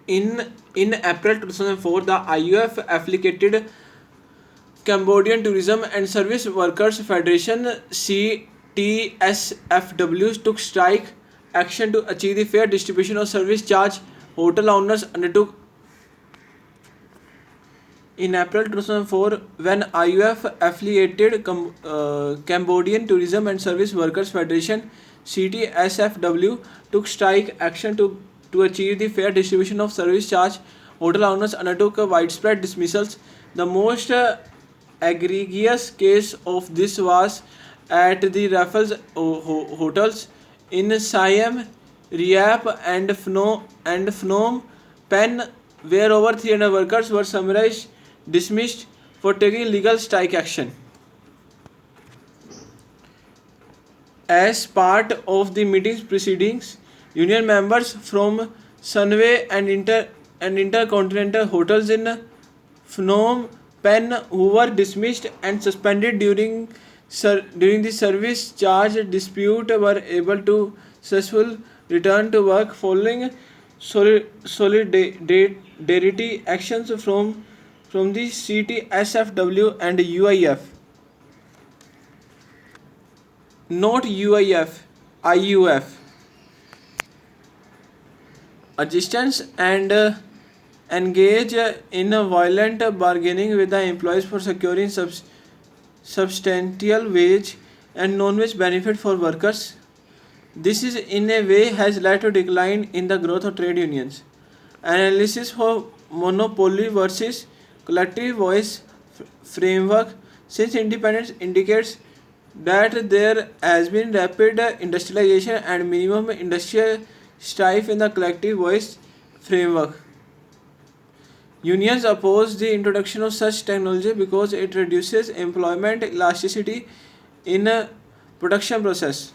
In April 2004, the IUF affiliated Cambodian Tourism and Service Workers Federation (CTSFW) took strike action to achieve the fair distribution of service charge. Hotel owners undertook in April 2004 when IUF affiliated Cambodian Tourism and Service Workers Federation (CTSFW) took strike action to achieve the fair distribution of service charge. Hotel owners undertook widespread dismissals. The most egregious case of this was at the Raffles hotels in Siam, Reap, and Phnom Penh, where over 300 workers were summarized dismissed for taking legal strike action. As part of the meeting's proceedings, union members from Sunway and Intercontinental hotels in Phnom Penh who were dismissed and suspended during the service charge dispute were able to successfully return to work following solidarity actions from the CTSFW and UIF. Not UIF, IUF. Assistance and engage in a violent bargaining with the employees for securing substantial wage and non-wage benefit for workers. This is in a way has led to decline in the growth of trade unions. Analysis for monopoly versus collective voice framework since independence indicates that there has been rapid industrialization and minimum industrial strife in the collective voice framework. Unions oppose the introduction of such technology because it reduces employment elasticity in a production process.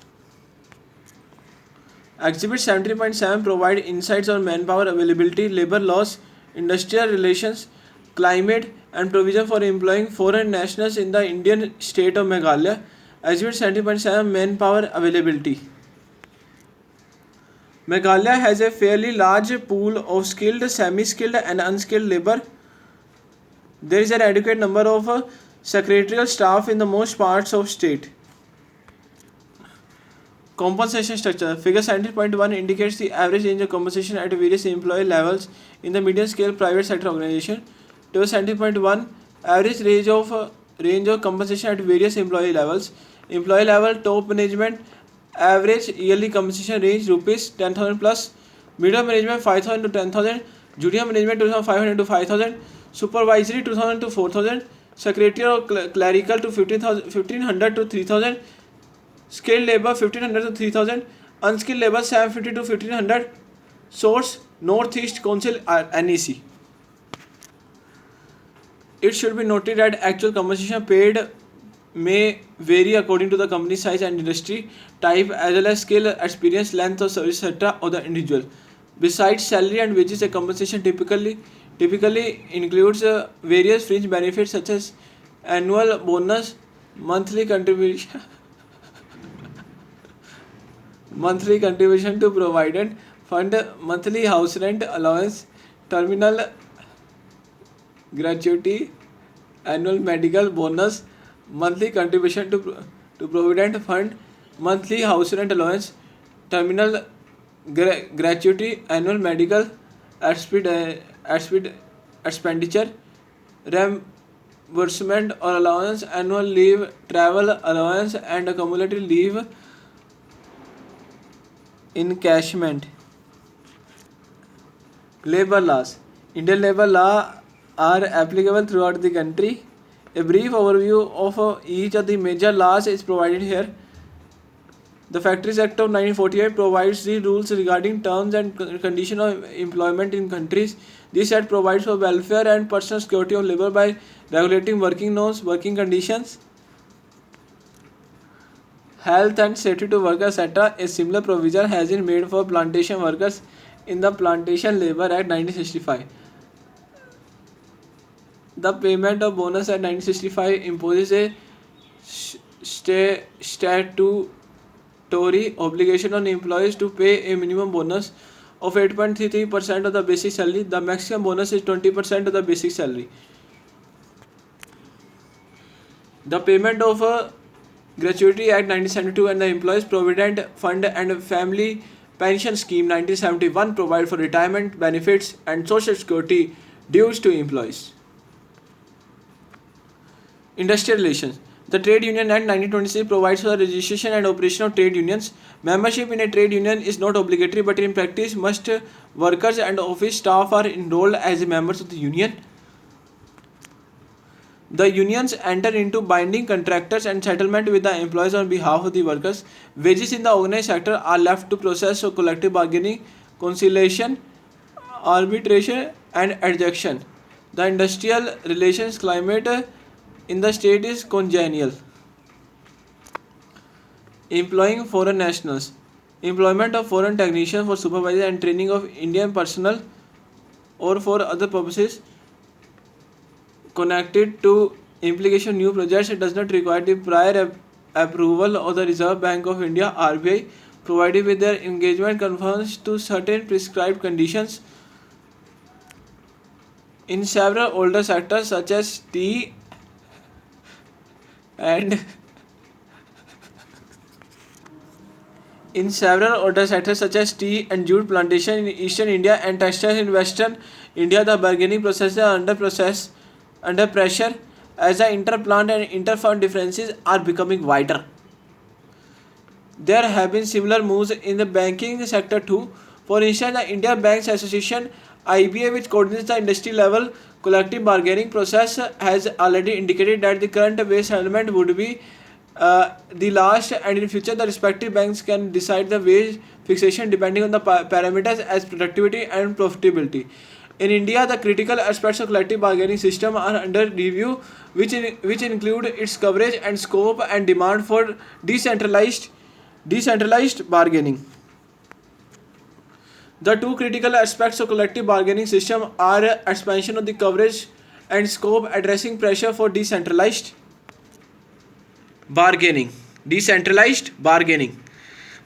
Exhibit 17.7 provide insights on manpower availability, labor laws, industrial relations, climate, and provision for employing foreign nationals in the Indian state of Meghalaya. Exhibit 17.7 manpower availability. Meghalaya has a fairly large pool of skilled, semi-skilled, and unskilled labor. There is an adequate number of secretarial staff in the most parts of state. Compensation structure. Figure 17.1 indicates the average range of compensation at various employee levels in the medium scale private sector organization. Table 17.1 average range of compensation at various employee levels. Employee level top management average yearly compensation range rupees 10,000 plus. Middle management 5,000 to 10,000. Junior management 2,500 to 5,000. Supervisory 2,000 to 4,000. Secretarial or clerical to 1,500 to 3,000. Skilled labor 1,500 to 3,000. Unskilled labor 750 to 1,500. Source Northeast Council NEC. It should be noted that actual compensation paid may vary according to the company size and industry type as well as skill, experience, length of service, etc. of the individual. Besides salary and wages, a compensation typically includes various fringe benefits such as annual bonus, monthly contribution to provident fund, monthly house rent allowance, terminal gratuity, annual medical bonus, monthly contribution to provident fund, monthly house rent allowance, terminal gratuity, annual medical expenditure, reimbursement or allowance, annual leave, travel allowance, and cumulative leave encashment. Labor laws. Indian labor law are applicable throughout the country. A brief overview of each of the major laws is provided here. The Factories Act of 1948 provides the rules regarding terms and conditions of employment in countries. This act provides for welfare and personal security of labor by regulating working norms, working conditions, health and safety to workers, etc. A similar provision has been made for plantation workers in the Plantation Labour Act 1965. The payment of bonus at 1965 imposes a statutory obligation on employees to pay a minimum bonus of 8.33% of the basic salary. The maximum bonus is 20% of the basic salary. The payment of Gratuity Act 1972 and the Employees Provident Fund and Family Pension Scheme 1971 provide for retirement benefits and social security dues to employees. Industrial relations. The Trade Union Act 1926 provides for the registration and operation of trade unions. Membership in a trade union is not obligatory, but in practice, most workers and office staff are enrolled as members of the union. The unions enter into binding contracts and settlement with the employees on behalf of the workers. Wages in the organized sector are left to process of collective bargaining, conciliation, arbitration, and adjunction. The industrial relations climate in the state is congenial. Employing foreign nationals. Employment of foreign technicians for supervision and training of Indian personnel or for other purposes connected to implementation new projects does not require the prior approval of the Reserve Bank of India (RBI), provided with their engagement conforms to certain prescribed conditions. In several older sectors such as tea and jute plantation in eastern India and textiles in western India, the bargaining processes are under pressure as the interplant and interfirm differences are becoming wider. There have been similar moves in the banking sector too. For instance, the India Banks Association (IBA), which coordinates the industry level collective bargaining process, has already indicated that the current wage settlement would be the last, and in future the respective banks can decide the wage fixation depending on the parameters as productivity and profitability. In India, the critical aspects of collective bargaining system are under review, which include its coverage and scope and demand for decentralized bargaining. The two critical aspects of collective bargaining system are expansion of the coverage and scope, addressing pressure for decentralized bargaining.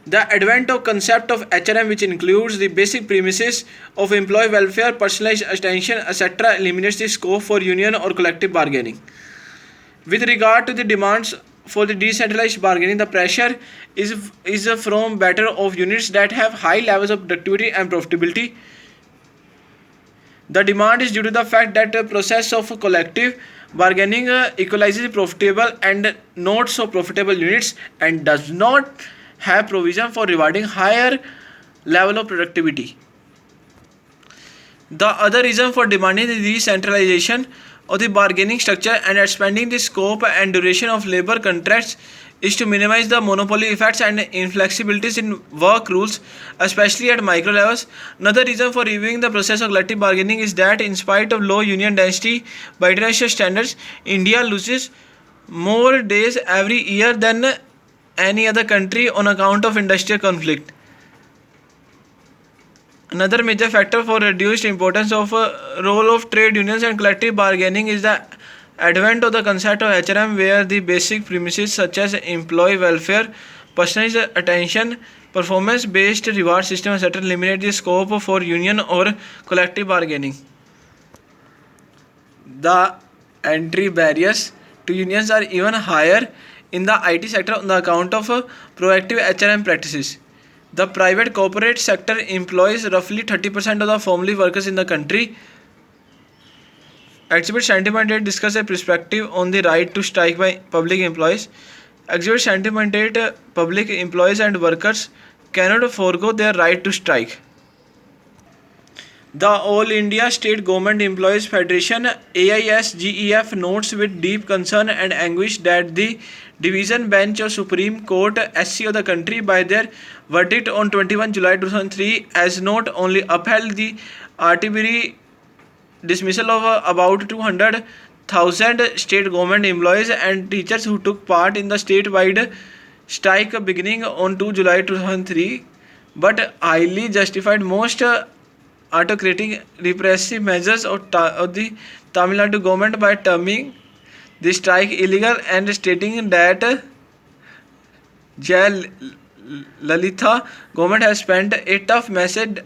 The advent of concept of HRM, which includes the basic premises of employee welfare, personalized attention, etc., eliminates the scope for union or collective bargaining. With regard to the demands for the decentralized bargaining, the pressure is from better off units that have high levels of productivity and profitability. The demand is due to the fact that the process of collective bargaining equalizes profitable and not so profitable units and does not have provision for rewarding higher level of productivity. The other reason for demanding the decentralization of the bargaining structure and expanding the scope and duration of labor contracts is to minimize the monopoly effects and inflexibilities in work rules, especially at micro levels. Another reason for reviewing the process of collective bargaining is that in spite of low union density by international standards, India loses more days every year than any other country on account of industrial conflict. Another major factor for reduced importance of role of trade unions and collective bargaining is the advent of the concept of HRM, where the basic premises such as employee welfare, personalized attention, performance-based reward system, etc., eliminate the scope for union or collective bargaining. The entry barriers to unions are even higher in the IT sector on the account of proactive HRM practices. The private corporate sector employs roughly 30% of the formerly workers in the country. Exhibit 17.8 discusses a perspective on the right to strike by public employees. Exhibit 17.8 public employees and workers cannot forego their right to strike. The All India State Government Employees Federation AISGEF notes with deep concern and anguish that the Division Bench of Supreme Court SC of the country, by their verdict on 21 July 2003, has not only upheld the arbitrary dismissal of about 200,000 state government employees and teachers who took part in the statewide strike beginning on 2 July 2003, but highly justified most autocratic repressive measures of the Tamil Nadu government by terming the strike illegal and stating that Jayalalitha government has sent a tough message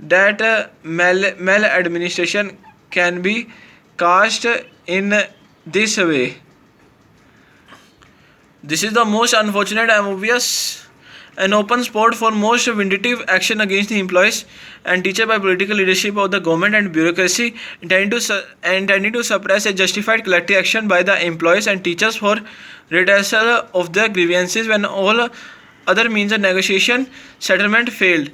that maladministration can be cast in this way. This is the most unfortunate and obvious an open spot for most vindictive action against the employees and teachers by political leadership of the government and bureaucracy intending to suppress a justified collective action by the employees and teachers for redressal of their grievances when all other means of negotiation settlement failed.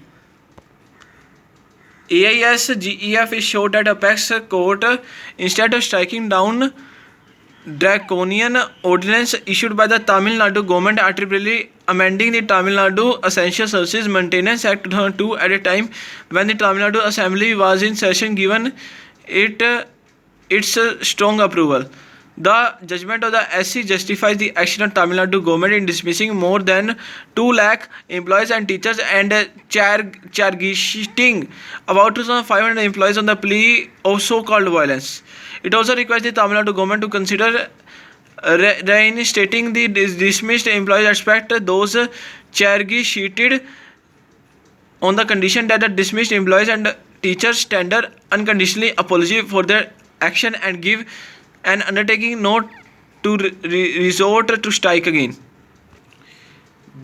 AISGEF is shot at apex court instead of striking down draconian ordinance issued by the Tamil Nadu government arbitrarily amending the Tamil Nadu Essential Services Maintenance Act 2002 at a time when the Tamil Nadu Assembly was in session, given it its strong approval. The judgment of the SC justifies the action of Tamil Nadu government in dismissing more than 2 lakh employees and teachers and charging about 2,500 employees on the plea of so-called violence. It also requires the Tamil Nadu government to consider reinstating the dismissed employees, expect those charges sheeted on the condition that the dismissed employees and teachers tender unconditionally apology for their action and give an undertaking not to resort to strike again.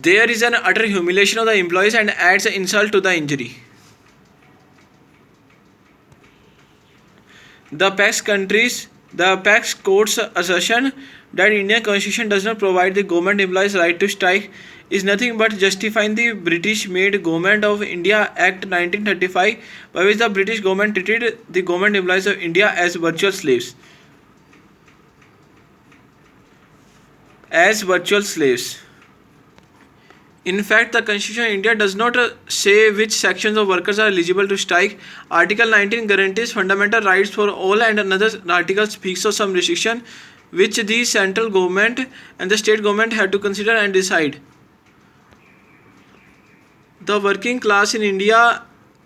There is an utter humiliation of the employees and adds insult to the injury. The apex court's assertion that Indian Constitution does not provide the government employees right to strike is nothing but justifying the British-made Government of India Act 1935, by which the British government treated the government employees of India as virtual slaves. In fact, the Constitution of India does not say which sections of workers are eligible to strike. Article 19 guarantees fundamental rights for all, and another article speaks of some restriction which the central government and the state government had to consider and decide. The working class in India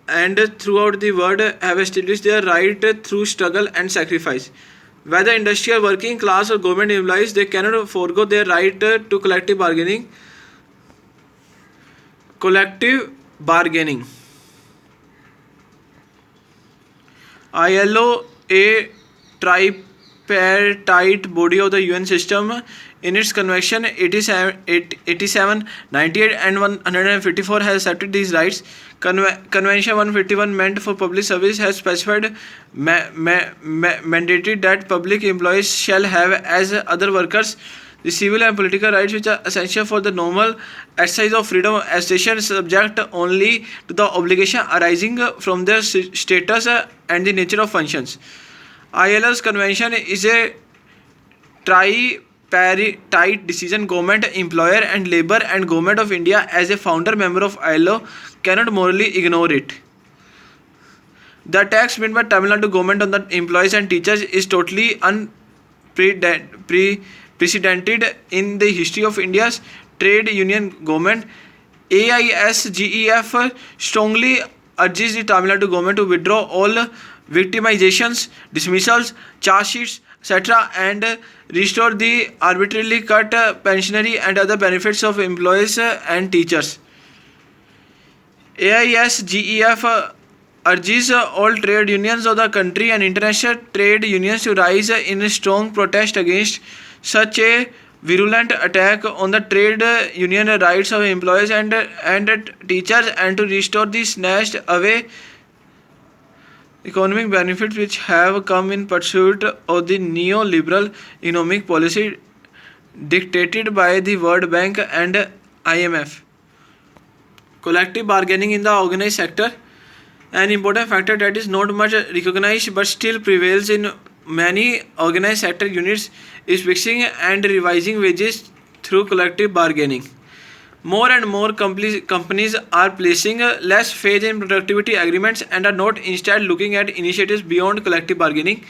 and throughout the world have established their right through struggle and sacrifice. Whether industrial, working class or government employees, they cannot forego their right to collective bargaining. ILO, a tripartite body of the UN system, in its Convention 87, 98 and 154 has accepted these rights. Convention 151 meant for public service has specified mandated that public employees shall have as other workers the civil and political rights which are essential for the normal exercise of freedom of association, subject only to the obligation arising from their status and the nature of functions. ILO's convention is a tripartite decision. Government, employer and labor and government of India as a founder member of ILO cannot morally ignore it. The tax made by Tamil Nadu government on the employees and teachers is totally unprecedented in the history of India's trade union government. AISGEF strongly urges the Tamil Nadu government to withdraw all victimizations, dismissals, charge sheets, etc. and restore the arbitrarily cut pensionary and other benefits of employees and teachers. AISGEF urges all trade unions of the country and international trade unions to rise in strong protest against such a virulent attack on the trade union rights of employees and teachers, and to restore the snatched away economic benefits which have come in pursuit of the neoliberal economic policy dictated by the World Bank and IMF. Collective bargaining in the organized sector, an important factor that is not much recognized but still prevails in many organized sector units, is fixing and revising wages through collective bargaining. More and more companies are placing less faith in productivity agreements and are not instead looking at initiatives beyond collective bargaining.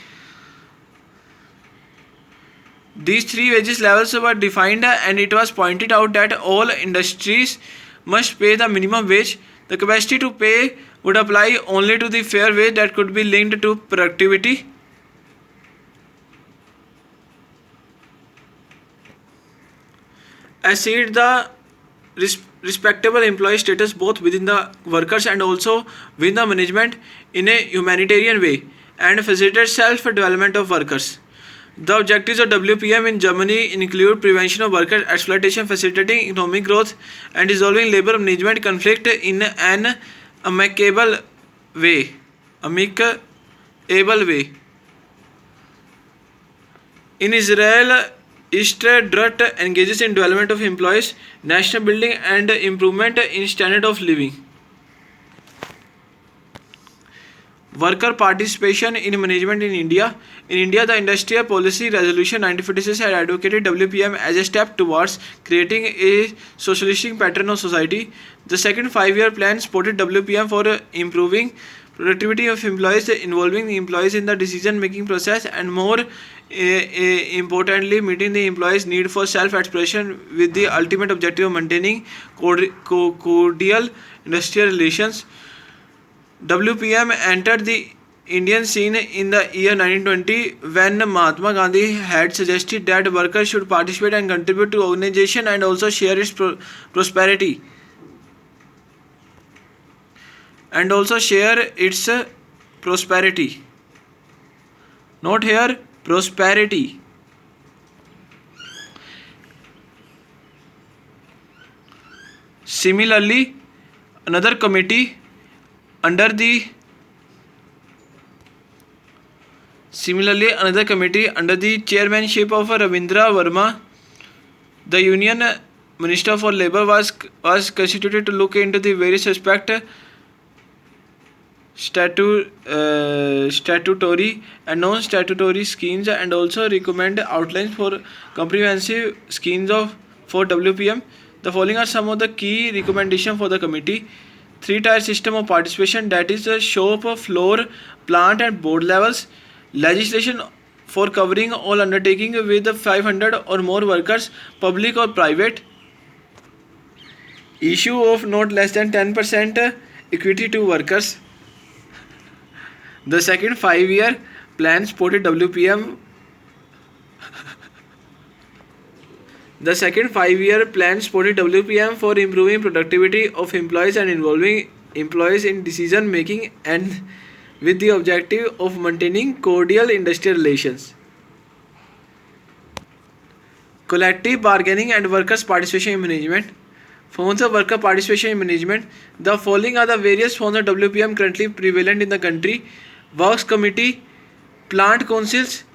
These three wages levels were defined, and it was pointed out that all industries must pay the minimum wage. The capacity to pay would apply only to the fair wage that could be linked to productivity. As said, the respectable employee status both within the workers and also within the management in a humanitarian way and facilitate self-development of workers. The objectives of WPM in Germany include prevention of worker exploitation, facilitating economic growth, and resolving labor management conflict in an amicable way. Amicable way. In Israel, Istedrat engages in development of employees, national building, and improvement in standard of living. Worker participation in management in India. In India, the Industrial Policy Resolution 1956 had advocated WPM as a step towards creating a socialistic pattern of society. The second 5-year plan supported WPM for improving productivity of employees, involving the employees in the decision-making process, and more importantly, meeting the employees' need for self-expression with the ultimate objective of maintaining cordial industrial relations. WPM entered the Indian scene in the year 1920 when Mahatma Gandhi had suggested that workers should participate and contribute to organization and also share its prosperity. Not here, prosperity. Similarly, another committee under the chairmanship of Ravindra Verma, the Union Minister for Labour was constituted to look into the various statutory and non-statutory schemes and also recommend outlines for comprehensive schemes for WPM. The following are some of the key recommendations for the committee. 3-tier system of participation, that is shop, floor, plant and board levels. Legislation for covering all undertaking with 500 or more workers, public or private. Issue of not less than 10% equity to workers. The second 5-year plan supported WPM. The second 5-year plan supported WPM for improving productivity of employees and involving employees in decision making and with the objective of maintaining cordial industrial relations. Collective bargaining and workers' participation in management. Forms of worker participation in management. The following are the various forms of WPM currently prevalent in the country: Works Committee, Plant Councils,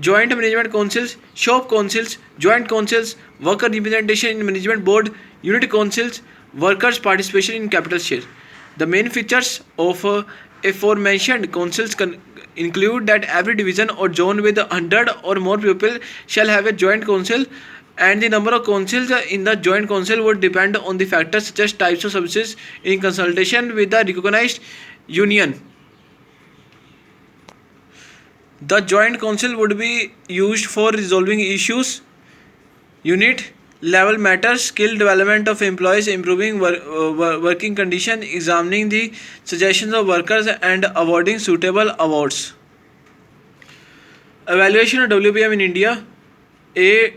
Joint Management Councils, Shop Councils, Joint Councils, Worker Representation in Management Board, Unit Councils, Workers' Participation in Capital Share. The main features of aforementioned councils include that every division or zone with 100 or more people shall have a joint council, and the number of councils in the joint council would depend on the factors such as types of services in consultation with the recognized union. The joint council would be used for resolving issues, unit level matters, skill development of employees, improving working conditions, examining the suggestions of workers and awarding suitable awards. Evaluation of WPM in India. A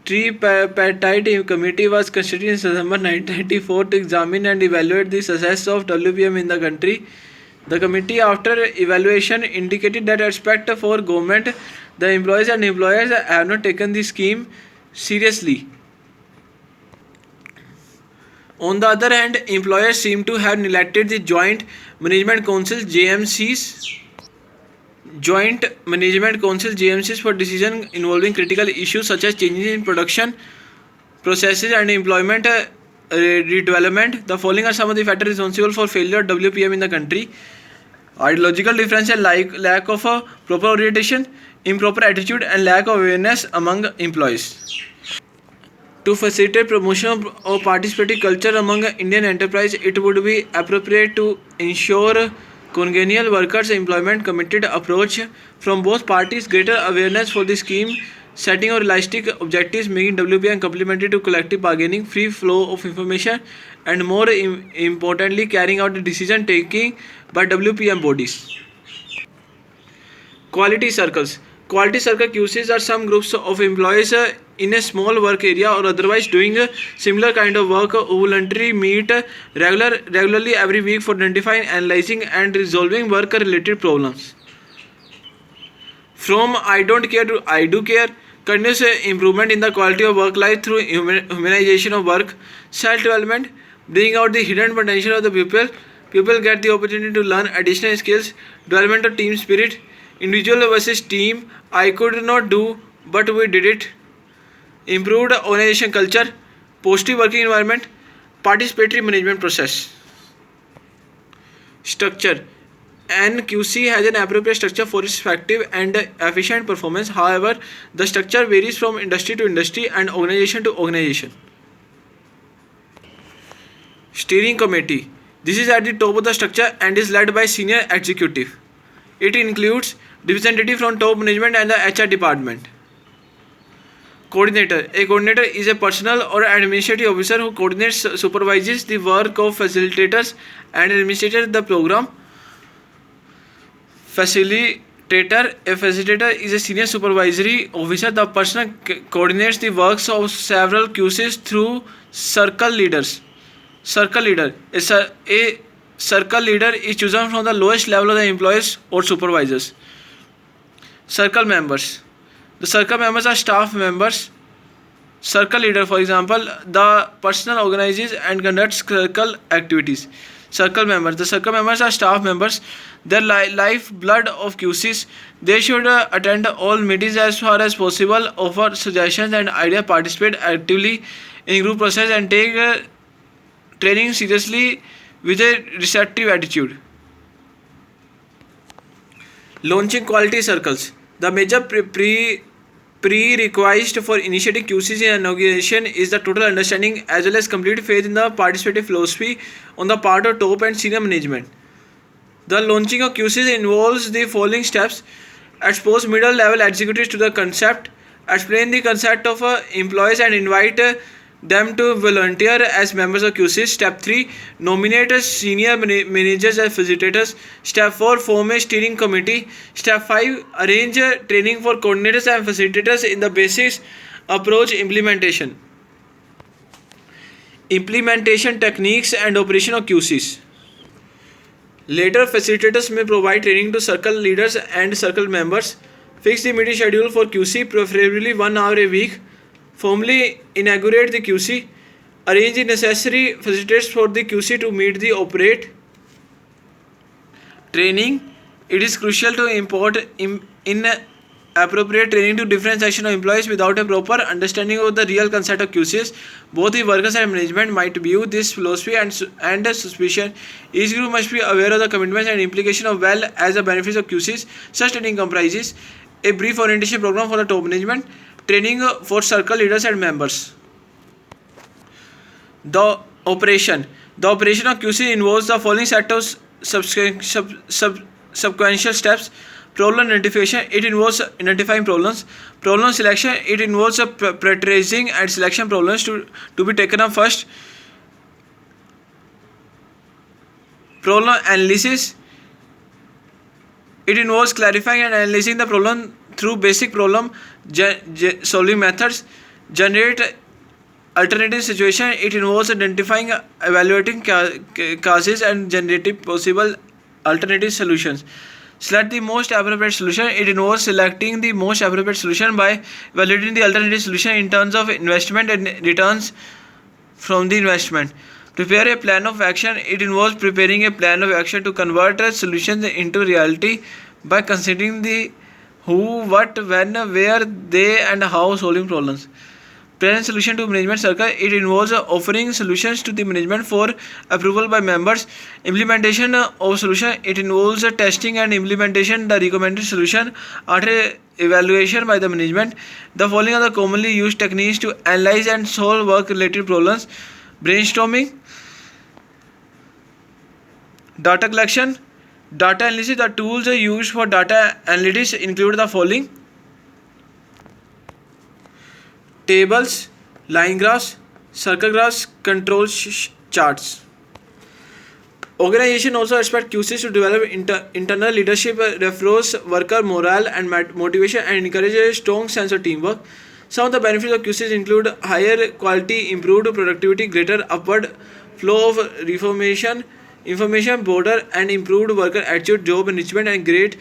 tripartite committee was constituted in December 1994 to examine and evaluate the success of WPM in the country. The committee, after evaluation, indicated that respect for government, the employees and employers have not taken the scheme seriously. On the other hand, employers seem to have neglected the Joint Management Council (JMCs). Joint Management Council (JMCs) for decision involving critical issues such as changes in production processes and employment redevelopment. The following are some of the factors responsible for failure of WPM in the country: ideological differences, like lack of a proper orientation, improper attitude, and lack of awareness among employees. To facilitate promotion of participatory culture among Indian enterprise, it would be appropriate to ensure congenial workers' employment committed approach from both parties, greater awareness for the scheme, setting of realistic objectives, making WPM complementary to collective bargaining, free flow of information, and more importantly, carrying out the decision taking by WPM bodies. Quality circles. Quality circle QCs are some groups of employees in a small work area or otherwise doing a similar kind of work voluntarily meet regularly every week for identifying, analyzing and resolving work related problems. From I don't care to I do care, continuous improvement in the quality of work life through humanization of work, self-development, bringing out the hidden potential of the pupil. People get the opportunity to learn additional skills, development of team spirit, individual versus team. I could not do, but we did it. Improved organization culture, positive working environment, participatory management process. Structure. NQC has an appropriate structure for its effective and efficient performance. However, the structure varies from industry to industry and organization to organization. Steering committee. This is at the top of the structure and is led by senior executive. It includes representative from top management and the HR department. Coordinator. A coordinator is a personnel or administrative officer who coordinates, supervises the work of facilitators and administrators the program. Facilitator. A facilitator is a senior supervisory officer. The person coordinates the works of several QCs through circle leaders. Circle leader. A circle leader is chosen from the lowest level of the employees or supervisors. Circle members. The circle members are staff members. Circle leader, for example, the person organizes and conducts circle activities. Circle members. The circle members are staff members. Their lifeblood of QCs. They should attend all meetings as far as possible, offer suggestions and ideas, participate actively in group process, and take training seriously with a receptive attitude. Launching quality circles. The major prerequisite for initiating QCs in an organization is the total understanding as well as complete faith in the participative philosophy on the part of top and senior management. The launching of QCs involves the following steps: expose middle level executives to the concept, explain the concept of employees and invite them to volunteer as members of QCs. Step 3. Nominate senior managers as facilitators. Step 4. Form a steering committee. Step 5. Arrange training for coordinators and facilitators in the basics approach implementation. Implementation techniques and operation of QCs. Later, facilitators may provide training to circle leaders and circle members. Fix the meeting schedule for QC, preferably 1 hour a week. Formally inaugurate the QC. Arrange the necessary facilitators for the QC to meet the operate. Training. It is crucial to import inappropriate training to different sections of employees without a proper understanding of the real concept of QCs. Both the workers and management might view this philosophy and suspicion. Each group must be aware of the commitments and implication of well as the benefits of QCs. Such training comprises a brief orientation program for the top management, training for circle leaders and members. The operation. The operation of QC involves the following set of sequential steps. Problem identification. It involves identifying problems. Problem selection. It involves prioritizing and selection problems to be taken up first. Problem analysis. It involves clarifying and analyzing the problem through basic problem solving methods. Generate alternative situation. It involves identifying, evaluating causes and generating possible alternative solutions. Select the most appropriate solution. It involves selecting the most appropriate solution by evaluating the alternative solution in terms of investment and returns from the investment. Prepare a plan of action. It involves preparing a plan of action to convert solutions into reality by considering the who, what, when, where, they and how solving problems. Present solution to management circle. It involves offering solutions to the management for approval by members. Implementation of solution. It involves testing and implementation the recommended solution after evaluation by the management. The following are the commonly used techniques to analyze and solve work related problems: brainstorming, data collection, data analysis. The tools used for data analytics include the following: tables, line graphs, circle graphs, control charts. Organization also expect QCs to develop internal leadership, reinforce worker morale and motivation, and encourage a strong sense of teamwork. Some of the benefits of QCs include higher quality, improved productivity, greater upward flow of information, broader and improved worker attitude, job enrichment, and great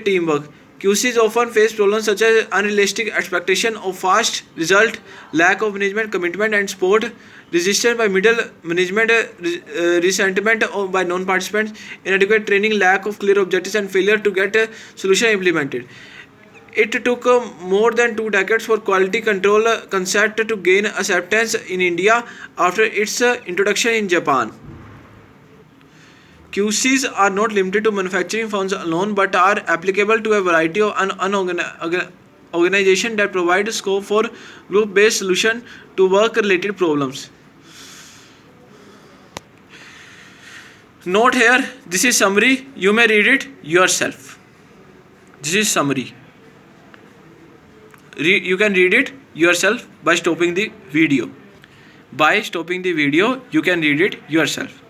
teamwork. QCs often face problems such as unrealistic expectation of fast result, lack of management commitment and support, resistance by middle management, resentment by non-participants, inadequate training, lack of clear objectives, and failure to get a solution implemented. It took more than 2 decades for quality control concept to gain acceptance in India after its introduction in Japan. QCs are not limited to manufacturing firms alone but are applicable to a variety of organizations that provide scope for group-based solutions to work-related problems. Note here, this is summary. You may read it yourself. This is summary. You can read it yourself by stopping the video. By stopping the video, you can read it yourself.